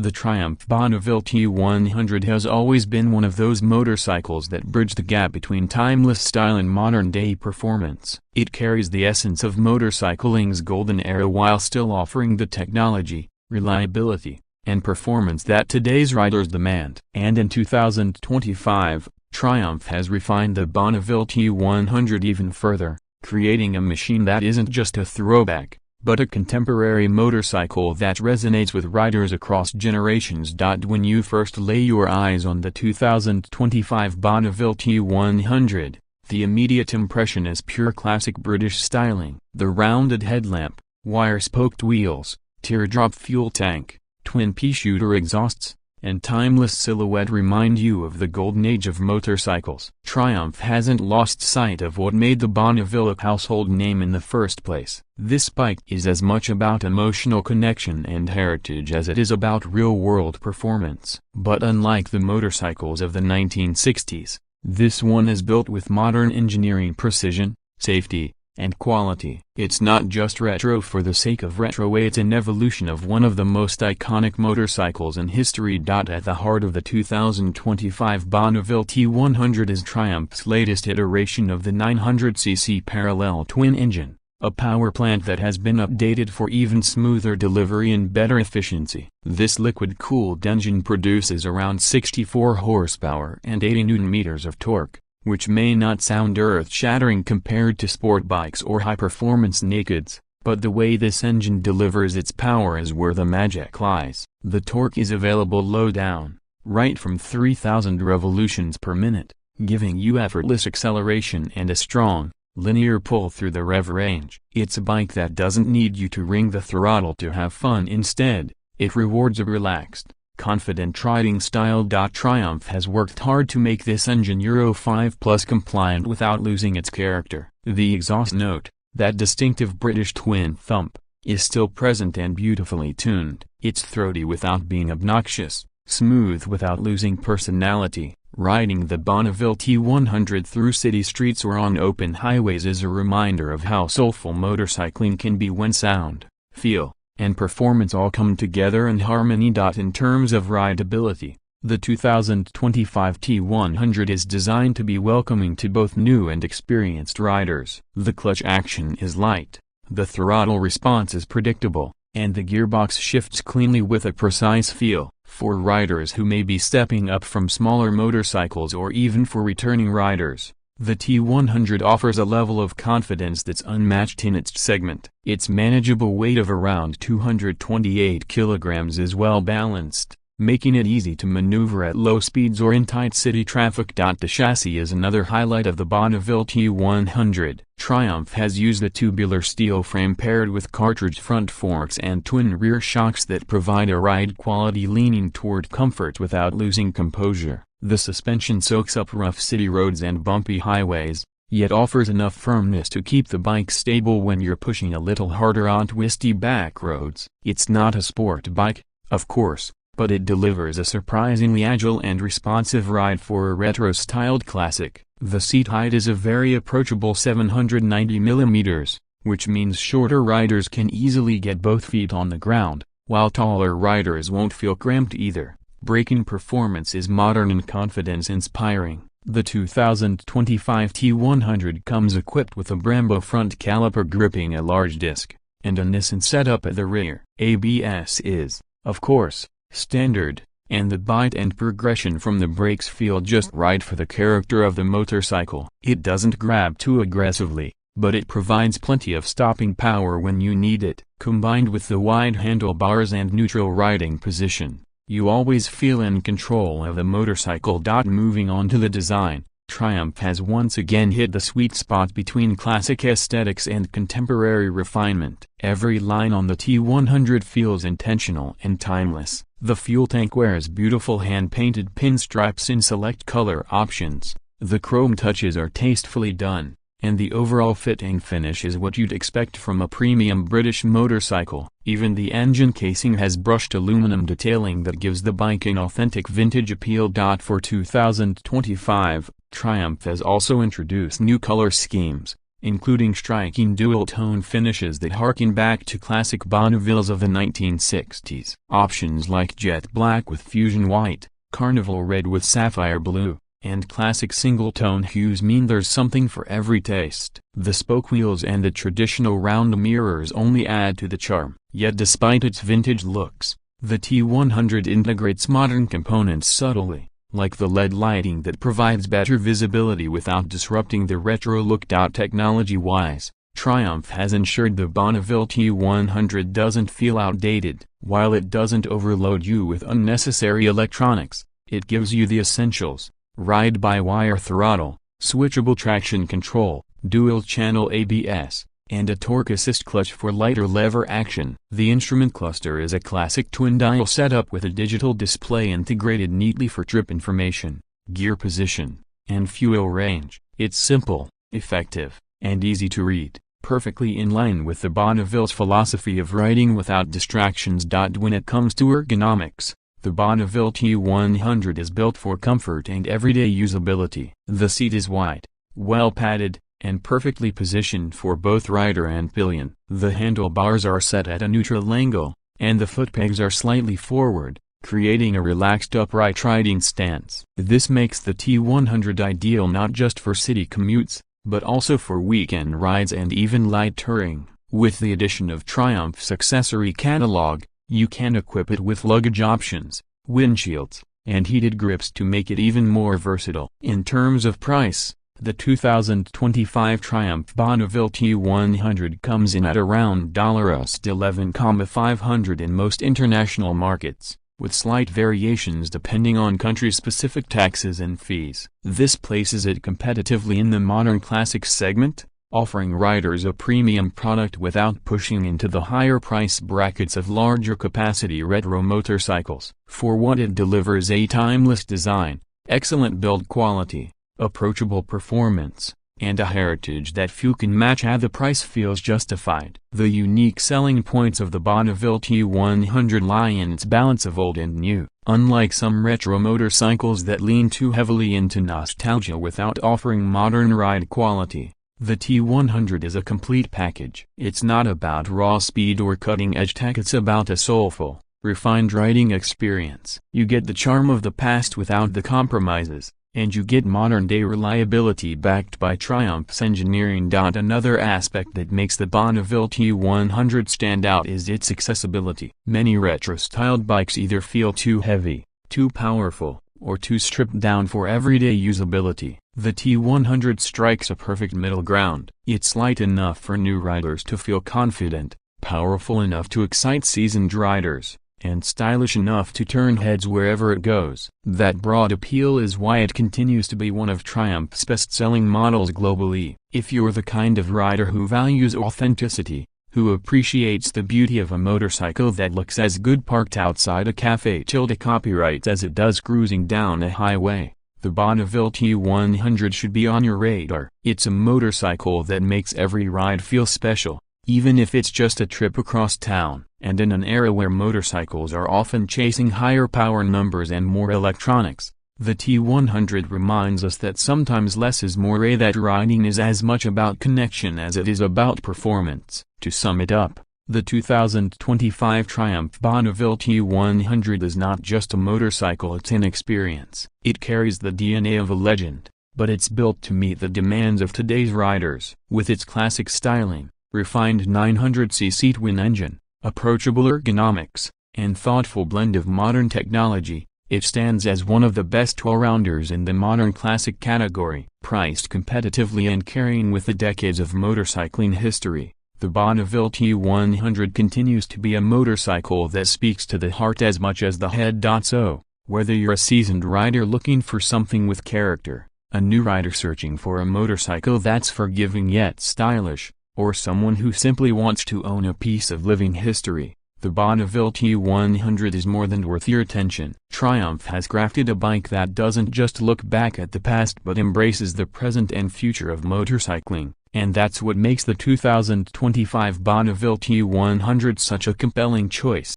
The Triumph Bonneville T100 has always been one of those motorcycles that bridge the gap between timeless style and modern-day performance. It carries the essence of motorcycling's golden era while still offering the technology, reliability, and performance that today's riders demand. And in 2025, Triumph has refined the Bonneville T100 even further, creating a machine that isn't just a throwback, but a contemporary motorcycle that resonates with riders across generations. When you first lay your eyes on the 2025 Bonneville T100, the immediate impression is pure classic British styling. The rounded headlamp, wire-spoked wheels, teardrop fuel tank, twin pea-shooter exhausts, and timeless silhouette remind you of the golden age of motorcycles. Triumph hasn't lost sight of what made the Bonneville a household name in the first place. This bike is as much about emotional connection and heritage as it is about real-world performance. But unlike the motorcycles of the 1960s, this one is built with modern engineering precision, safety, and quality. It's not just retro for the sake of retro, it's an evolution of one of the most iconic motorcycles in history. At the heart of the 2025 Bonneville T100 is Triumph's latest iteration of the 900cc parallel twin engine, a power plant that has been updated for even smoother delivery and better efficiency. This liquid-cooled engine produces around 64 horsepower and 80 Nm of torque, which may not sound earth-shattering compared to sport bikes or high-performance nakeds, but the way this engine delivers its power is where the magic lies. The torque is available low down, right from 3,000 revolutions per minute, giving you effortless acceleration and a strong, linear pull through the rev range. It's a bike that doesn't need you to wring the throttle to have fun. Instead, it rewards a relaxed, confident riding style. Triumph has worked hard to make this engine Euro 5+ compliant without losing its character. The exhaust note, that distinctive British twin thump, is still present and beautifully tuned. It's throaty without being obnoxious, smooth without losing personality. Riding the Bonneville T100 through city streets or on open highways is a reminder of how soulful motorcycling can be when sound, feel, and performance all come together in harmony. In terms of rideability, the 2025 T100 is designed to be welcoming to both new and experienced riders. The clutch action is light, the throttle response is predictable, and the gearbox shifts cleanly with a precise feel. For riders who may be stepping up from smaller motorcycles or even for returning riders, the T100 offers a level of confidence that's unmatched in its segment. Its manageable weight of around 228 kilograms is well balanced, making it easy to maneuver at low speeds or in tight city traffic. The chassis is another highlight of the Bonneville T100. Triumph has used a tubular steel frame paired with cartridge front forks and twin rear shocks that provide a ride quality leaning toward comfort without losing composure. The suspension soaks up rough city roads and bumpy highways, yet offers enough firmness to keep the bike stable when you're pushing a little harder on twisty back roads. It's not a sport bike, of course, but it delivers a surprisingly agile and responsive ride for a retro-styled classic. The seat height is a very approachable 790 mm, which means shorter riders can easily get both feet on the ground, while taller riders won't feel cramped either. Braking performance is modern and confidence-inspiring. The 2025 T100 comes equipped with a Brembo front caliper gripping a large disc, and a Nissan setup at the rear. ABS is, of course, standard, and the bite and progression from the brakes feel just right for the character of the motorcycle. It doesn't grab too aggressively, but it provides plenty of stopping power when you need it. Combined with the wide handlebars and neutral riding position, you always feel in control of the motorcycle. Moving on to the design, Triumph has once again hit the sweet spot between classic aesthetics and contemporary refinement. Every line on the T100 feels intentional and timeless. The fuel tank wears beautiful hand-painted pinstripes in select color options, the chrome touches are tastefully done, and the overall fit and finish is what you'd expect from a premium British motorcycle. Even the engine casing has brushed aluminum detailing that gives the bike an authentic vintage appeal. For 2025, Triumph has also introduced new color schemes, including striking dual-tone finishes that harken back to classic Bonnevilles of the 1960s. Options like jet black with fusion white, carnival red with sapphire blue, and classic single-tone hues mean there's something for every taste. The spoke wheels and the traditional round mirrors only add to the charm. Yet despite its vintage looks, the T100 integrates modern components subtly, like the LED lighting that provides better visibility without disrupting the retro look. Technology-wise, Triumph has ensured the Bonneville T100 doesn't feel outdated. While it doesn't overload you with unnecessary electronics, it gives you the essentials: ride-by-wire throttle, switchable traction control, dual-channel ABS, and a torque assist clutch for lighter lever action. The instrument cluster is a classic twin-dial setup with a digital display integrated neatly for trip information, gear position, and fuel range. It's simple, effective, and easy to read, perfectly in line with the Bonneville's philosophy of riding without distractions. When it comes to ergonomics, the Bonneville T100 is built for comfort and everyday usability. The seat is wide, well padded, and perfectly positioned for both rider and pillion. The handlebars are set at a neutral angle, and the foot pegs are slightly forward, creating a relaxed upright riding stance. This makes the T100 ideal not just for city commutes, but also for weekend rides and even light touring. With the addition of Triumph's accessory catalog, you can equip it with luggage options, windshields, and heated grips to make it even more versatile. In terms of price, the 2025 Triumph Bonneville T100 comes in at around $11,500 in most international markets, with slight variations depending on country-specific taxes and fees. This places it competitively in the modern classics segment, offering riders a premium product without pushing into the higher price brackets of larger capacity retro motorcycles. For what it delivers: a timeless design, excellent build quality, approachable performance, and a heritage that few can match, the price feels justified. The unique selling points of the Bonneville T100 lie in its balance of old and new. Unlike some retro motorcycles that lean too heavily into nostalgia without offering modern ride quality, the T100 is a complete package. It's not about raw speed or cutting-edge tech, it's about a soulful, refined riding experience. You get the charm of the past without the compromises, and you get modern-day reliability backed by Triumph's engineering. Another aspect that makes the Bonneville T100 stand out is its accessibility. Many retro-styled bikes either feel too heavy, too powerful, or too stripped down for everyday usability. The T100 strikes a perfect middle ground. It's light enough for new riders to feel confident, powerful enough to excite seasoned riders, and stylish enough to turn heads wherever it goes. That broad appeal is why it continues to be one of Triumph's best-selling models globally. If you're the kind of rider who values authenticity, who appreciates the beauty of a motorcycle that looks as good parked outside a cafe copyright as it does cruising down a highway, the Bonneville T100 should be on your radar. It's a motorcycle that makes every ride feel special, even if it's just a trip across town. And in an era where motorcycles are often chasing higher power numbers and more electronics, the T100 reminds us that sometimes less is more, that riding is as much about connection as it is about performance. To sum it up, the 2025 Triumph Bonneville T100 is not just a motorcycle, it's an experience. It carries the DNA of a legend, but it's built to meet the demands of today's riders. With its classic styling, refined 900cc twin engine, approachable ergonomics, and thoughtful blend of modern technology, it stands as one of the best all-rounders in the modern classic category. Priced competitively and carrying with the decades of motorcycling history, the Bonneville T100 continues to be a motorcycle that speaks to the heart as much as the head. So, whether you're a seasoned rider looking for something with character, a new rider searching for a motorcycle that's forgiving yet stylish, or someone who simply wants to own a piece of living history, the Bonneville T100 is more than worth your attention. Triumph has crafted a bike that doesn't just look back at the past but embraces the present and future of motorcycling, and that's what makes the 2025 Bonneville T100 such a compelling choice.